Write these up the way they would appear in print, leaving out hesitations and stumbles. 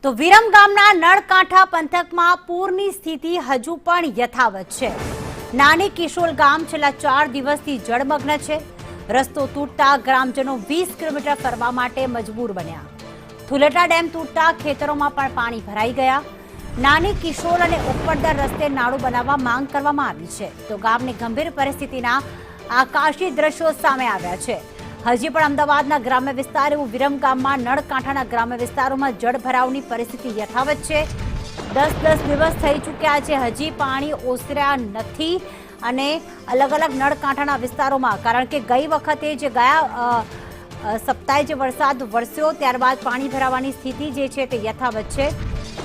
તો વિરમ ગામના નળકાંઠા પંથકમાં પૂરની સ્થિતિ હજુ પણ યથાવત છે। નાની કિશોલ ગામ છેલ્લા 4 દિવસથી જળમગ્ન છે। રસ્તો તૂટતા ગ્રામજનો 20 કિલોમીટર ફરવા માટે મજબૂર બન્યા। થુલેટા ડેમ તૂટતા ખેતરોમાં પણ પાણી ભરાઈ ગયા। નાની કિશોલ અને ઉપરદર રસ્તે નાળું બનાવવા માંગ કરવામાં આવી છે। તો ગામની ગંભીર પરિસ્થિતિના આકાશી દ્રશ્યો સામે આવ્યા છે। હજી પણ અમદાવાદના ગ્રામ્ય વિસ્તાર એવું વિરમ ગામમાં નળકાંઠાના ગ્રામ્ય વિસ્તારોમાં જળભરાવની પરિસ્થિતિ યથાવત છે। 10 દિવસ થઈ ચૂક્યા છે, હજી પાણી ઓસર્યા નથી અને અલગ અલગ નળકાંઠાના વિસ્તારોમાં, કારણ કે ગઈ વખતે જે ગયા સપ્તાહે જે વરસાદ વરસ્યો ત્યારબાદ પાણી ભરાવાની સ્થિતિ જે છે તે યથાવત છે।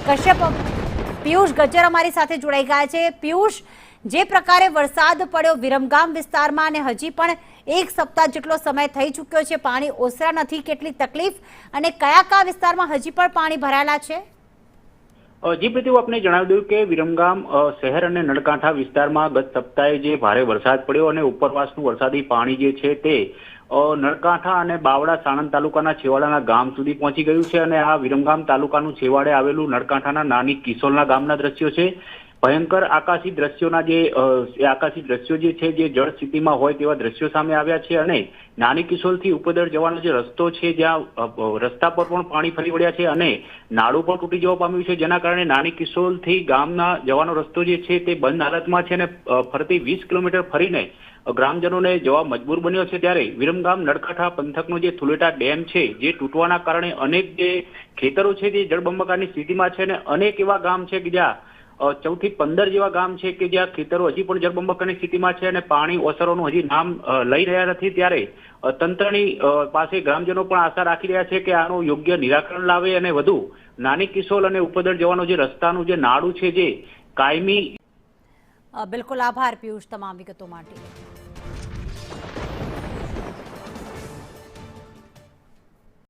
કશ્યપ પિયુષ ગજ્જર અમારી સાથે જોડાઈ ગયા છે। પિયુષ, જે પ્રકારે વરસાદ પડ્યો વિરમગામ વિસ્તારમાં અને હજી પણ 1 સપ્તાહ જેટલો સમય થઈ ચૂક્યો છે, પાણી ઓસર્યા નથી, કેટલી તકલીફ અને કયા વિસ્તારમાં હજી પણ પાણી ભરાયેલા છે? જી પ્રતિભા, આપને જણાવી દઉં કે વિરમગામ શહેર અને નળકાંઠા વિસ્તારમાં ગત સપ્તાહે જે ભારે વરસાદ પડ્યો અને ઉપરવાસનું વરસાદી પાણી જે છે તે નળકાંઠા અને બાવળા સાણંદ તાલુકાના છેવાડાના ગામ સુધી પહોંચી ગયું છે અને આ વિરમગામ તાલુકાનું છેવાડે આવેલું નળકાંઠાના નાની કિશોલના ગામના દ્રશ્યો છે। ભયંકર આકાશી દ્રશ્યો જે છે જે જળ સ્થિતિમાં હોય તેવા દ્રશ્યો સામે આવ્યા છે અને નાની કિશોલથી ઉપદર જવાનો જે રસ્તો છે જ્યાં રસ્તા પર પણ પાણી ફરી વળ્યા છે અને નાળું પણ તૂટી જવા પામ્યું છે, જેના કારણે નાની કિશોલથી ગામના જવાનો રસ્તો જે છે તે બંધ હાલતમાં છે અને ફરતી 20 કિલોમીટર ફરીને ગ્રામજનોને જવા મજબૂર બન્યો છે। ત્યારે વિરમગામ નળકાંઠા પંથકનો જે થુલેટા ડેમ છે જે તૂટવાના કારણે અનેક જે ખેતરો છે તે જળબંબાકારની સ્થિતિમાં છે અને અનેક એવા ગામ છે કે જ્યાં 14 થી 15 જેવા ગામ છે કે જ્યાં ખેતરો હજી પણ જળબંબાકારની સ્થિતિમાં છે અને પાણી ઓસરવાનું હજી નામ લઈ રહ્યા નથી। ત્યારે તંત્રની પાસે ગ્રામજનો પણ આશા રાખી રહ્યા છે કે આનું યોગ્ય નિરાકરણ લાવે અને વધુ નાની કિશોલ અને ઉપદર જવાનો જે રસ્તાનું જે નાળું છે જે કાયમી। બિલકુલ, આભાર પિયુષ તમામ વિગતો માટે।